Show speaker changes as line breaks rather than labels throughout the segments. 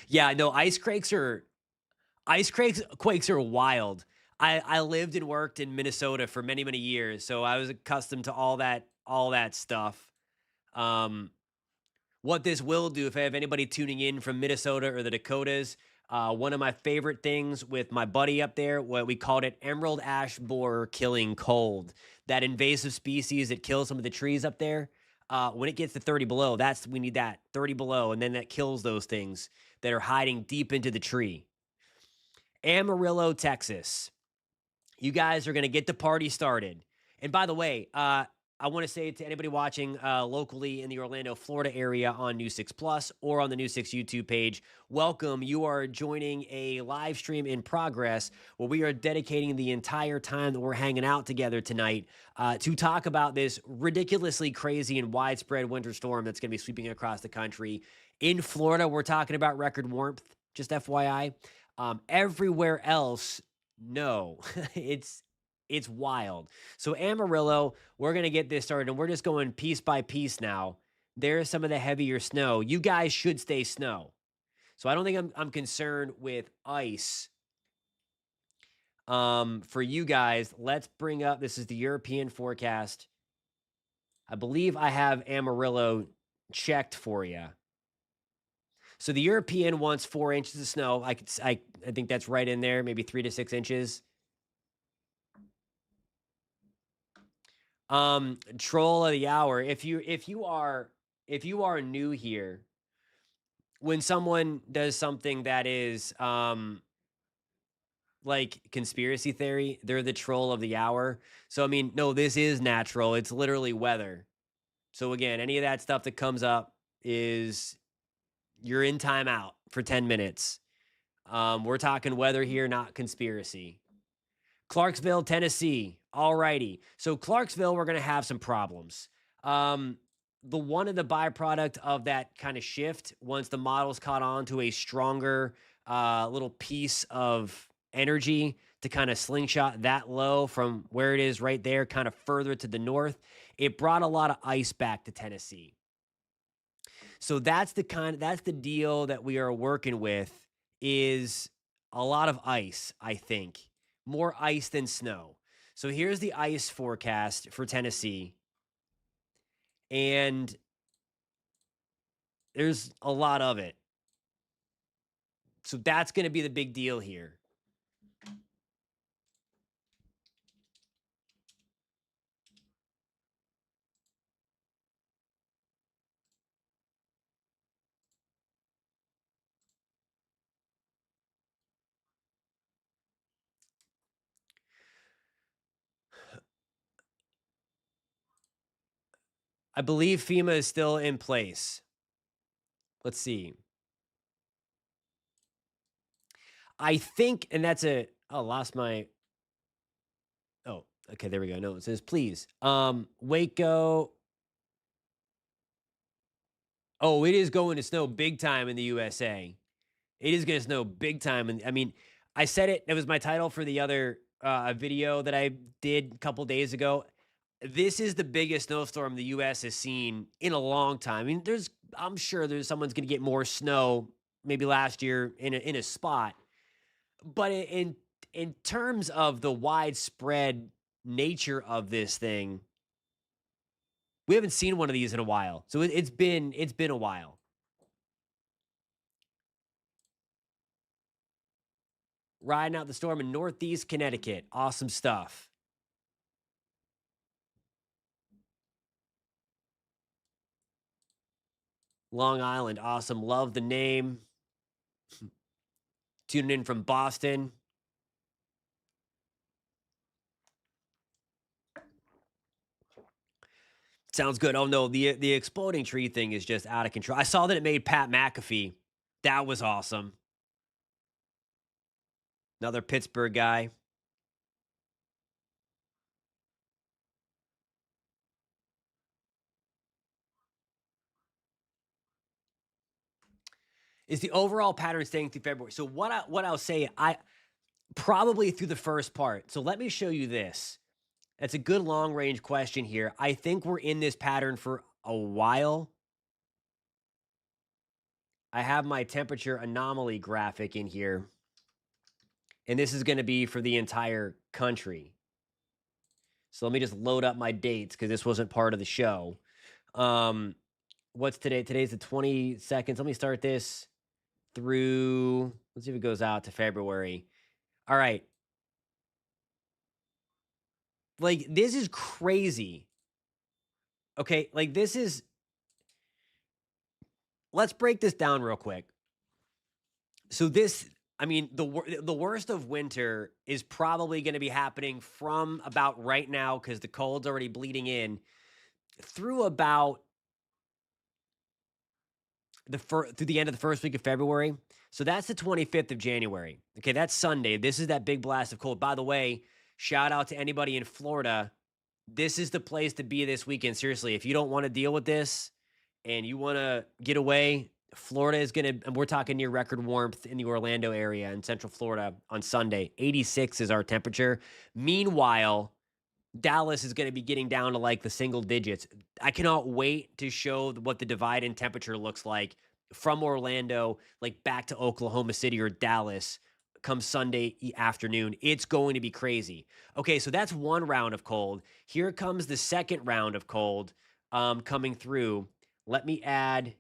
Yeah, no, ice quakes are wild. I lived and worked in Minnesota for many, many years, so I was accustomed to all that stuff. Um, what this will do, if I have anybody tuning in from Minnesota or the Dakotas, one of my favorite things with my buddy up there, what we called it emerald ash borer killing cold, that invasive species that kills some of the trees up there. When it gets to 30 below, we need that 30 below, and then that kills those things that are hiding deep into the tree. Amarillo, Texas. You guys are going to get the party started. And by the way, I want to say to anybody watching locally in the Orlando, Florida area on News 6 Plus or on the News 6 YouTube page, welcome. You are joining a live stream in progress where we are dedicating the entire time that we're hanging out together tonight to talk about this ridiculously crazy and widespread winter storm that's going to be sweeping across the country. In Florida, we're talking about record warmth, just FYI. Everywhere else, no, it's wild. So Amarillo, we're gonna get this started, and we're just going piece by piece now. There's some of the heavier snow. You guys should stay snow. So I don't think I'm concerned with ice. For you guys, let's bring up. This is the European forecast. I believe I have Amarillo checked for you. So the European wants 4 inches of snow. I think that's right in there, maybe 3 to 6 inches. Troll of the hour. If you are new here, when someone does something that is like conspiracy theory, they're the troll of the hour. So I mean, no, this is natural. It's literally weather. So again, any of that stuff that comes up is you're in timeout for 10 minutes. We're talking weather here, not conspiracy. Clarksville, Tennessee. All righty. So Clarksville, we're going to have some problems. The one of the byproduct of that kind of shift, once the models caught on to a stronger little piece of energy to kind of slingshot that low from where it is right there, kind of further to the north, it brought a lot of ice back to Tennessee. So that's the deal that we are working with is a lot of ice, I think. More ice than snow. So here's the ice forecast for Tennessee. And there's a lot of it. So that's going to be the big deal here. I believe FEMA is still in place. Let's see. I think, and that's a, oh, lost my, oh, okay, there we go. No, it says please. Waco. Oh, it is going to snow big time in the USA. It is going to snow big time. And I mean, I said it, it was my title for the other video that I did a couple days ago. This is the biggest snowstorm the US has seen in a long time. I mean, I'm sure there's someone's going to get more snow maybe last year in a spot, but in terms of the widespread nature of this thing, we haven't seen one of these in a while. So it's been a while. Riding out the storm in Northeast Connecticut. Awesome stuff. Long Island. Awesome. Love the name. Tuning in from Boston. Sounds good. Oh no, the exploding tree thing is just out of control. I saw that it made Pat McAfee. That was awesome. Another Pittsburgh guy. Is the overall pattern staying through February? So what I'll say, I probably through the first part. So let me show you this. That's a good long range question here. I think we're in this pattern for a while. I have my temperature anomaly graphic in here, and this is going to be for the entire country. So let me just load up my dates because this wasn't part of the show. Um, what's today? Today's the 22nd. Let me start this through, let's see if it goes out to February. All right. Like, this is crazy. Okay. Like, this is, let's break this down real quick. So, this, I mean, the worst of winter is probably going to be happening from about right now because the cold's already bleeding in through about through the end of the first week of February. So that's the 25th of January. Okay, that's Sunday. This is that big blast of cold. By the way, shout out to anybody in Florida. This is the place to be this weekend. Seriously, if you don't want to deal with this and you want to get away, Florida is going to, and we're talking near record warmth in the Orlando area in Central Florida on Sunday. 86 is our temperature. Meanwhile, Dallas is going to be getting down to like the single digits. I cannot wait to show what the divide in temperature looks like from Orlando, like back to Oklahoma City or Dallas come Sunday afternoon. It's going to be crazy. Okay, so that's one round of cold. Here comes the second round of cold coming through. Let me add,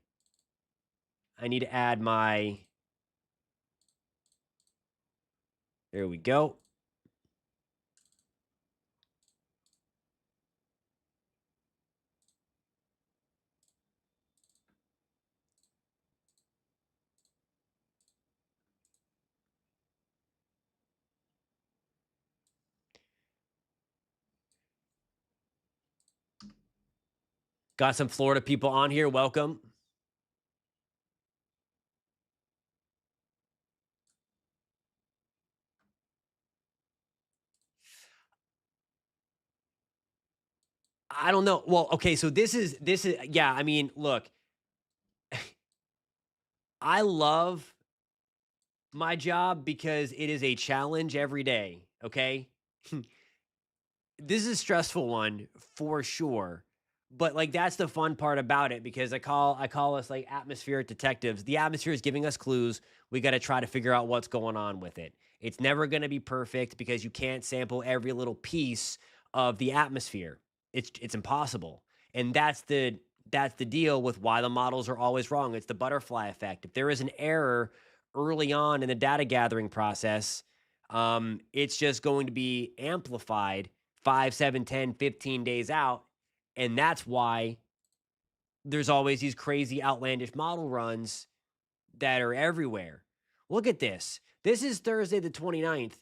I need to add my, there we go. Got some Florida people on here. Welcome. I don't know. Well, okay, so this is yeah, I mean, look, I love my job because it is a challenge every day, okay? This is a stressful one for sure. But like that's the fun part about it because I call us like atmospheric detectives. The atmosphere is giving us clues. We got to try to figure out what's going on with it. It's never going to be perfect because you can't sample every little piece of the atmosphere. It's impossible. And that's the deal with why the models are always wrong. It's the butterfly effect. If there is an error early on in the data gathering process, it's just going to be amplified 5, 7, 10, 15 days out. And that's why there's always these crazy outlandish model runs that are everywhere. Look at this. This is Thursday the 29th.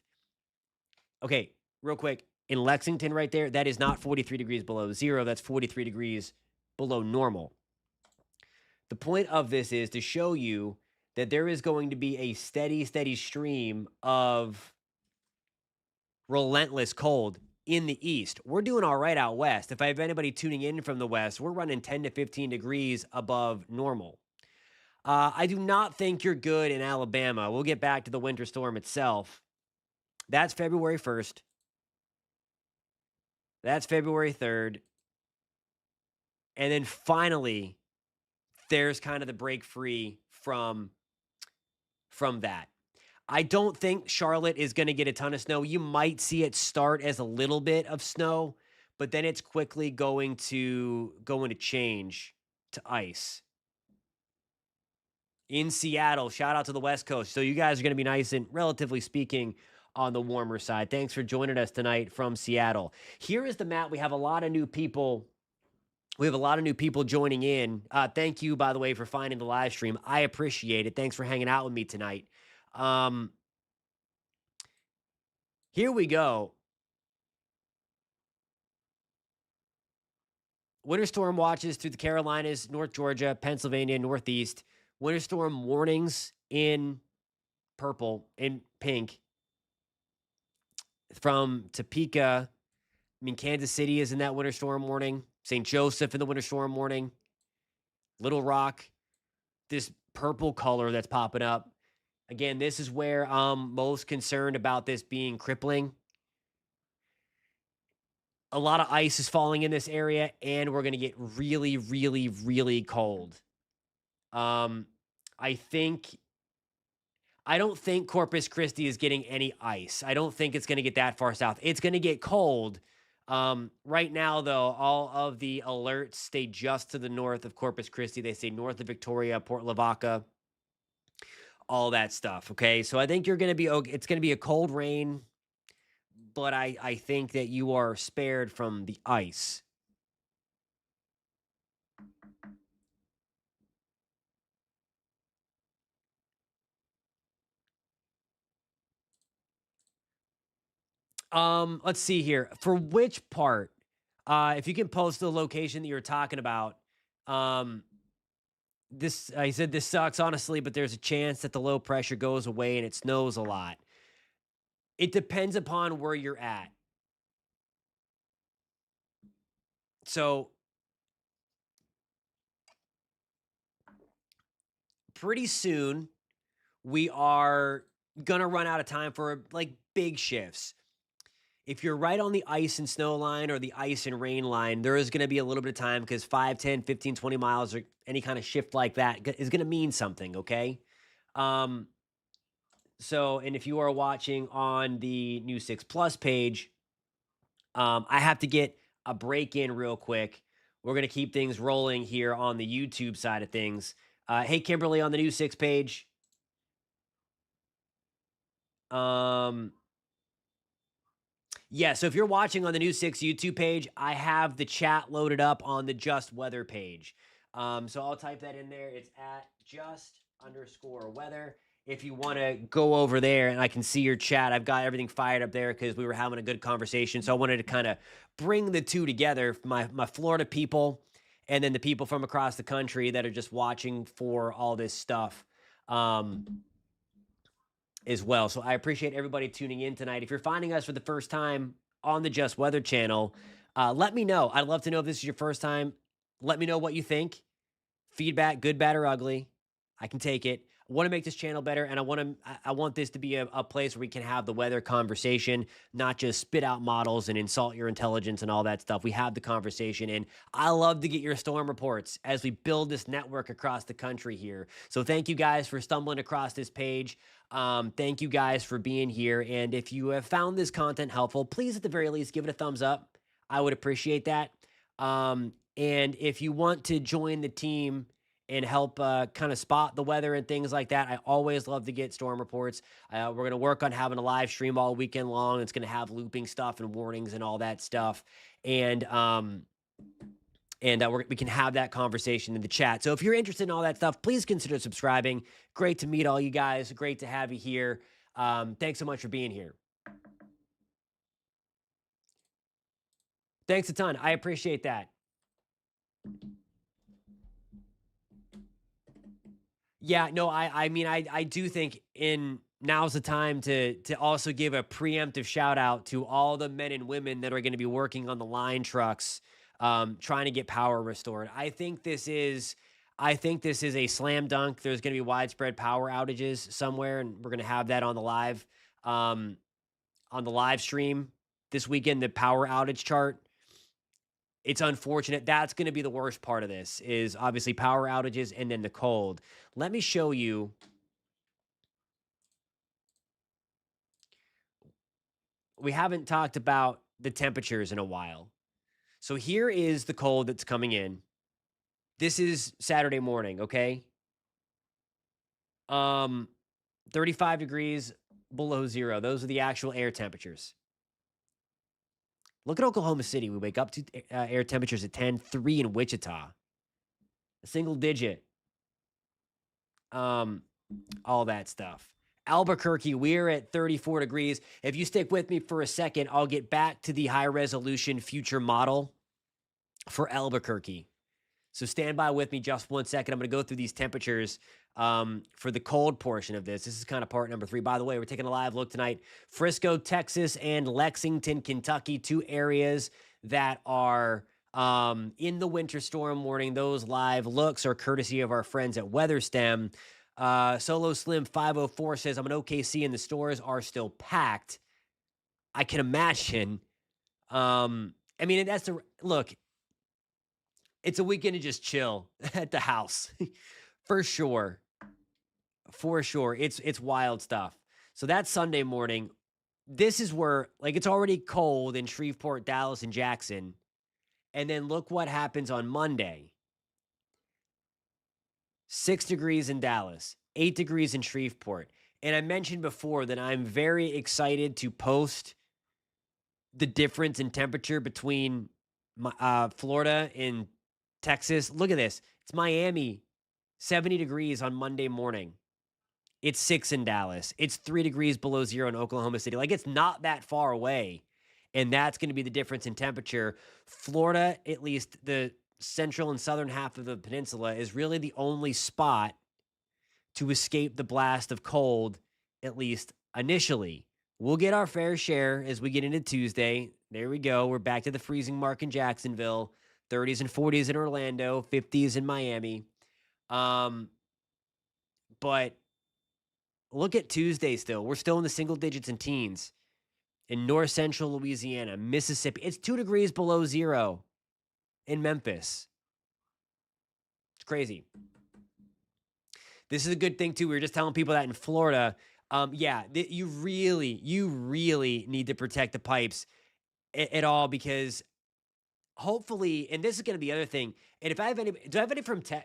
Okay, real quick. In Lexington, right there, that is not 43 degrees below zero. That's 43 degrees below normal. The point of this is to show you that there is going to be a steady, steady stream of relentless cold in the east. We're doing all right out west. If I have anybody tuning in from the west, we're running 10 to 15 degrees above normal. I do not think you're good in Alabama. We'll get back to the winter storm itself. That's February 1st. That's February 3rd. And then finally, there's kind of the break free from that. I don't think Charlotte is going to get a ton of snow. You might see it start as a little bit of snow, but then it's quickly going to change to ice. In Seattle, shout out to the West Coast. So you guys are going to be nice and relatively speaking on the warmer side. Thanks for joining us tonight from Seattle. Here is the map. We have a lot of new people. We have a lot of new people joining in. Thank you, by the way, for finding the live stream. I appreciate it. Thanks for hanging out with me tonight. Here we go. Winter storm watches through the Carolinas, North Georgia, Pennsylvania, Northeast. Winter storm warnings in purple and pink from Topeka. I mean, Kansas City is in that winter storm warning. St. Joseph in the winter storm warning. Little Rock, this purple color that's popping up. Again, this is where I'm most concerned about this being crippling. A lot of ice is falling in this area, and we're going to get really, really, really cold. I think I don't think Corpus Christi is getting any ice. I don't think it's going to get that far south. It's going to get cold. Right now, though, all of the alerts stay just to the north of Corpus Christi. They say north of Victoria, Port Lavaca, all that stuff. Okay, so I think you're going to be okay. It's going to be a cold rain, but I think that you are spared from the ice. Let's see here. For which part? If you can post the location that you're talking about. Um, this he said this sucks honestly, but there's a chance that the low pressure goes away and it snows a lot. It depends upon where you're at. So pretty soon we are gonna run out of time for like big shifts. If you're right on the ice and snow line or the ice and rain line, there is going to be a little bit of time because 5, 10, 15, 20 miles or any kind of shift like that is going to mean something. Okay. Um, and if you are watching on the New 6 Plus page, I have to get a break in real quick. We're going to keep things rolling here on the YouTube side of things. Hey, Kimberly on the New 6 page. Um, Yeah, so if you're watching on the New 6 YouTube page, I have the chat loaded up on the Just Weather page. So I'll type that in there. It's at just_weather. If you want to go over there and I can see your chat, I've got everything fired up there because we were having a good conversation. So I wanted to kind of bring the two together, my Florida people and then the people from across the country that are just watching for all this stuff. As well. So I appreciate everybody tuning in tonight. If you're finding us for the first time on the Just Weather channel, let me know. I'd love to know if this is your first time. Let me know what you think. Feedback, good, bad, or ugly. I can take it. I want to make this channel better, and I want this to be a place where we can have the weather conversation, not just spit out models and insult your intelligence and all that stuff. We have the conversation, and I love to get your storm reports as we build this network across the country here. So thank you guys for stumbling across this page. Thank you guys for being here, and if you have found this content helpful, please at the very least give it a thumbs up. I would appreciate that. And if you want to join the team and help kind of spot the weather and things like that, I always love to get storm reports. We're going to work on having a live stream all weekend long. It's going to have looping stuff and warnings and all that stuff. And we can have that conversation in the chat. So if you're interested in all that stuff, please consider subscribing. Great to meet all you guys. Great to have you here. Thanks so much for being here. Thanks a ton. I appreciate that. Yeah, no, I mean, I do think in now's the time to also give a preemptive shout out to all the men and women that are going to be working on the line trucks, trying to get power restored. I think this is a slam dunk. There's going to be widespread power outages somewhere, and we're going to have that um, on the live stream this weekend. The power outage chart. It's unfortunate. That's going to be the worst part of this is obviously power outages and then the cold. Let me show you. We haven't talked about the temperatures in a while. So here is the cold that's coming in. This is Saturday morning, okay? 35 degrees below zero. Those are the actual air temperatures. Look at Oklahoma City. We wake up to air temperatures at 10, 3 in Wichita. A single digit. All that stuff. Albuquerque, we're at 34 degrees. If you stick with me for a second, I'll get back to the high resolution future model for Albuquerque. So stand by with me just 1 second. I'm going to go through these temperatures for the cold portion of this. This is kind of part number 3. By the way, we're taking a live look tonight. Frisco, Texas, and Lexington, Kentucky, 2 areas that are in the winter storm warning. Those live looks are courtesy of our friends at WeatherStem. Solo Slim 504 says, I'm an OKC and the stores are still packed. I can imagine. I mean, that's the look. It's a weekend to just chill at the house for sure. For sure. It's wild stuff. So that's Sunday morning. This is where like it's already cold in Shreveport, Dallas, and Jackson. And then look what happens on Monday. 6 degrees in Dallas, 8 degrees in Shreveport. And I mentioned before that I'm very excited to post the difference in temperature between Florida and Texas. Look at this. It's Miami, 70 degrees on Monday morning. It's 6 in Dallas. It's 3 degrees below zero in Oklahoma City. Like, it's not that far away. And that's going to be the difference in temperature. Florida, at least the central and southern half of the peninsula, is really the only spot to escape the blast of cold, at least initially. We'll get our fair share as we get into Tuesday. There we go. We're back to the freezing mark in Jacksonville, 30s and 40s in Orlando, 50s in Miami. But look at Tuesday still. We're still in the single digits and teens in north central Louisiana, Mississippi. It's 2 degrees below zero in Memphis. It's crazy. This is a good thing, too. We were just telling people that in Florida, you really need to protect the pipes at all because hopefully, and this is going to be the other thing, and if I have do I have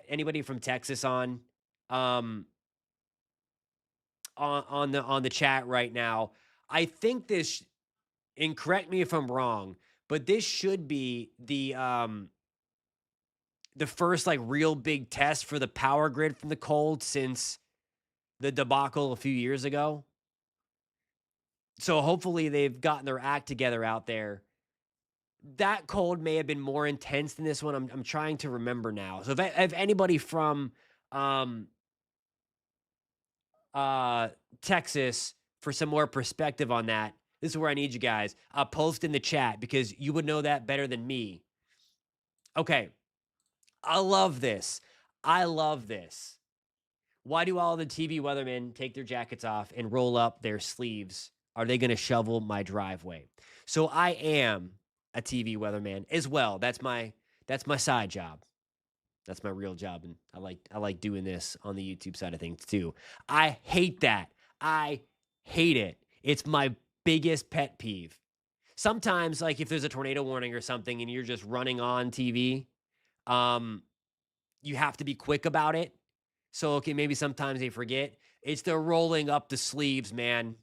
anybody from Texas on the chat right now? I think this, and correct me if I'm wrong, but this should be the first like real big test for the power grid from the cold since the debacle a few years ago. So hopefully they've gotten their act together out there. That cold may have been more intense than this one. I'm trying to remember now. So if anybody from Texas for some more perspective on that, this is where I need you guys. Post in the chat because you would know that better than me. Okay. I love this. Why do all the TV weathermen take their jackets off and roll up their sleeves? Are they going to shovel my driveway? So I am a TV weatherman as well. That's my side job. That's my real job, and I like doing this on the YouTube side of things too. I hate that. I hate it. It's my biggest pet peeve. Sometimes, like if there's a tornado warning or something, and you're just running on TV, you have to be quick about it. So, okay, maybe sometimes they forget. It's the rolling up the sleeves, man.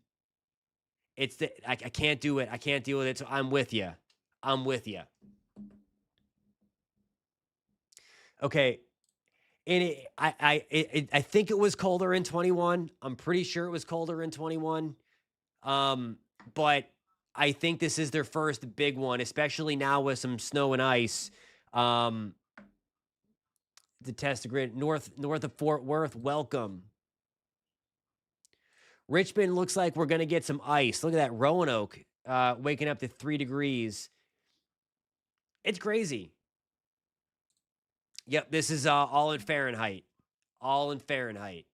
It's I can't do it. I can't deal with it. So I'm with you. Okay. And I think it was colder in 21. I'm pretty sure it was colder in 21. But I think this is their first big one, especially now with some snow and ice. The test the grid north of Fort Worth. Welcome. Richmond looks like we're going to get some ice. Look at that. Roanoke waking up to 3 degrees. It's crazy. Yep, this is all in Fahrenheit. All in Fahrenheit.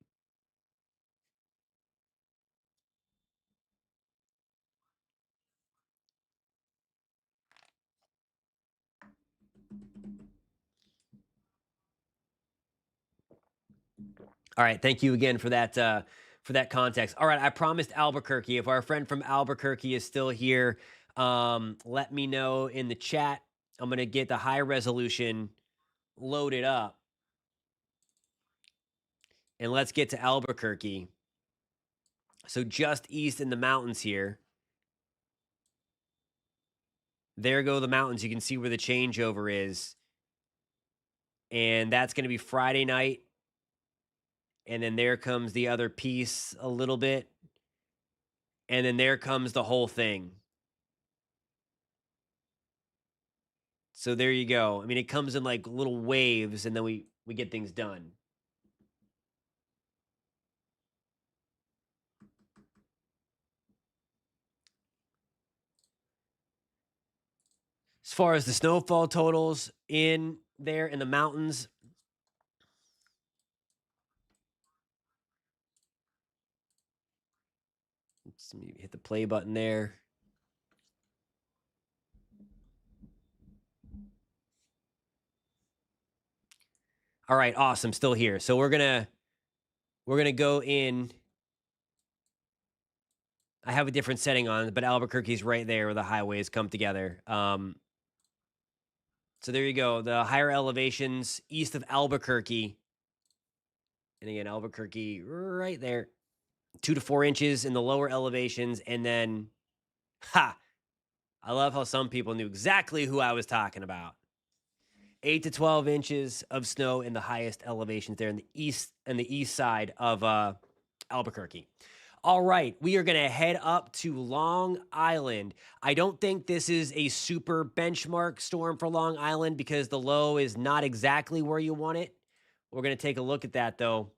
All right, thank you again for that context. All right, I promised Albuquerque. If our friend from Albuquerque is still here, let me know in the chat. I'm going to get the high resolution loaded up. And let's get to Albuquerque. So just east in the mountains here. There go the mountains. You can see where the changeover is. And that's going to be Friday night. And then there comes the other piece a little bit. And then there comes the whole thing. So there you go. I mean, it comes in like little waves, and then we get things done. As far as the snowfall totals in there in the mountains, let's hit the play button there. All right, awesome. Still here. So we're We're going to go in. I have a different setting on, but Albuquerque's right there where the highways come together. So there you go. The higher elevations east of Albuquerque. And again, Albuquerque right there. 2 to 4 inches in the lower elevations. And then, I love how some people knew exactly who I was talking about. 8 to 12 inches of snow in the highest elevations there in the east side of Albuquerque. All right, we are going to head up to Long Island. I don't think this is a super benchmark storm for Long Island because the low is not exactly where you want it. We're going to take a look at that though.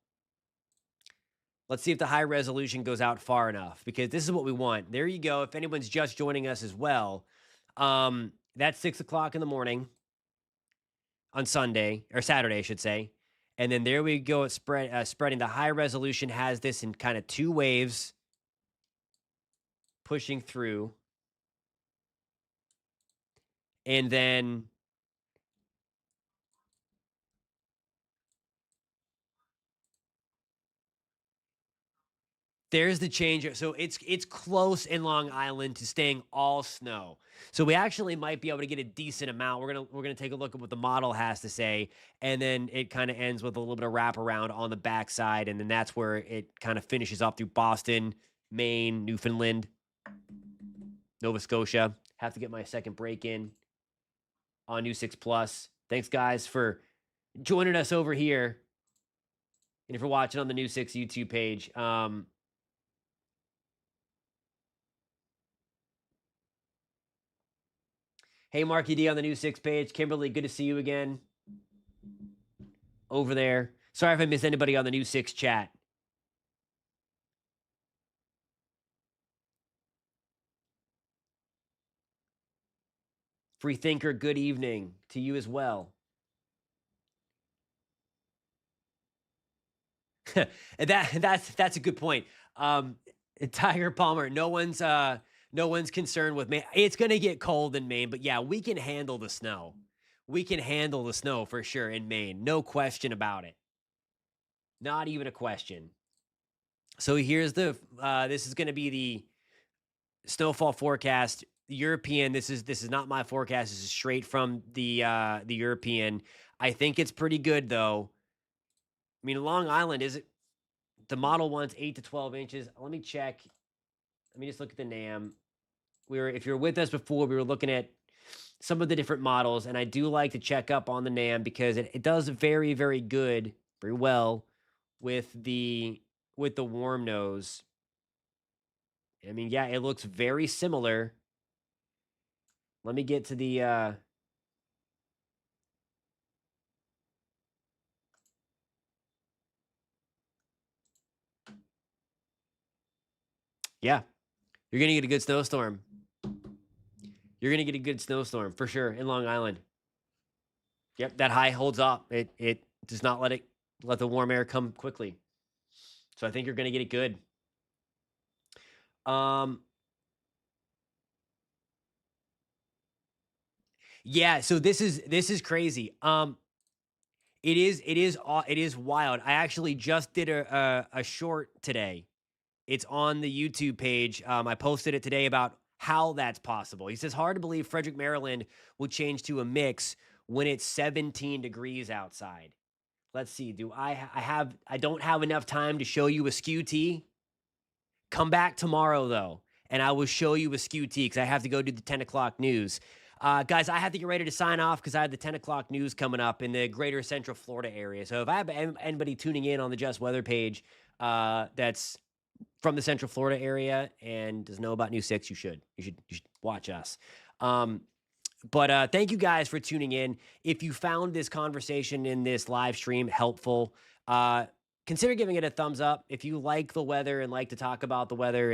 Let's see if the high resolution goes out far enough because this is what we want. There you go. If anyone's just joining us as well, that's 6 o'clock in the morning on Sunday or Saturday, I should say. And then there we go. It's spreading. The high resolution has this in kind of 2 waves pushing through. And then there's the change. So it's close in Long Island to staying all snow. So we actually might be able to get a decent amount. We're gonna take a look at what the model has to say, and then it kind of ends with a little bit of wraparound on the backside, and then that's where it kind of finishes up through Boston, Maine, Newfoundland, Nova Scotia. Have to get my second break in on New 6 Plus. Thanks guys for joining us over here, and if you're watching on the New 6 YouTube page. Hey, Marky D on the New 6 page. Kimberly, good to see you again over there. Sorry if I missed anybody on the New 6 chat. Free Thinker, good evening to you as well. That's a good point. Tiger Palmer, no one's concerned with Maine. It's gonna get cold in Maine, but yeah, we can handle the snow. We can handle the snow for sure in Maine. No question about it. Not even a question. So here's the this is gonna be the snowfall forecast. European. This is not my forecast. This is straight from the European. I think it's pretty good though. I mean, Long Island is it? The model wants 8 to 12 inches. Let me check. Let me just look at the NAM. If you're with us before, we were looking at some of the different models, and I do like to check up on the NAM because it does very, very good, very well with the warm nose. I mean, yeah, it looks very similar. Let me get to the yeah, you're gonna get a good snowstorm. You're gonna get a good snowstorm for sure in Long Island. Yep, that high holds up. It does not let the warm air come quickly. So I think you're gonna get it good. Yeah, so this is crazy. It is wild. I actually just did a short today. It's on the YouTube page. I posted it today about how that's possible. He says hard to believe Frederick, Maryland will change to a mix when it's 17 degrees outside. Let's see. I don't have enough time to show you a skew T. Come back tomorrow though, and I will show you a skew T because I have to go do the 10 o'clock news. Guys, I have to get ready to sign off because I have the 10 o'clock news coming up in the greater Central Florida area. So if I have anybody tuning in on the Just Weather page that's from the Central Florida area and doesn't know about New 6, you should watch us. But thank you guys for tuning in. If you found this conversation in this live stream helpful, consider giving it a thumbs up. If you like the weather and like to talk about the weather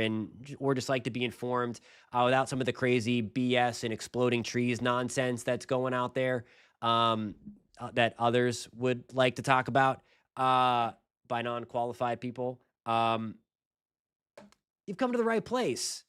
or just like to be informed without some of the crazy BS and exploding trees nonsense that's going out there that others would like to talk about by non-qualified people, you've come to the right place.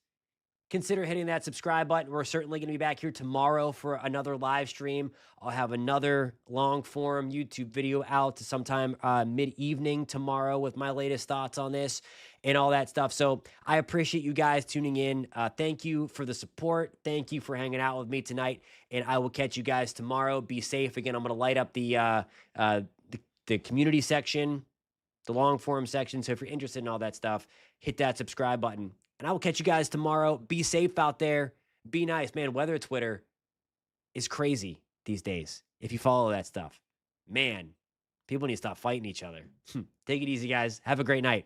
consider hitting that subscribe button. We're certainly going to be back here tomorrow for another live stream. I'll have another long form YouTube video out to sometime mid-evening tomorrow with my latest thoughts on this and all that stuff. So I appreciate you guys tuning in. Thank you for the support. Thank you for hanging out with me tonight. And I will catch you guys tomorrow. Be safe. Again, I'm going to light up the community section, the long form section. So if you're interested in all that stuff, hit that subscribe button. And I will catch you guys tomorrow. Be safe out there. Be nice. Man, weather Twitter is crazy these days. If you follow that stuff, man, people need to stop fighting each other. Take it easy, guys. Have a great night.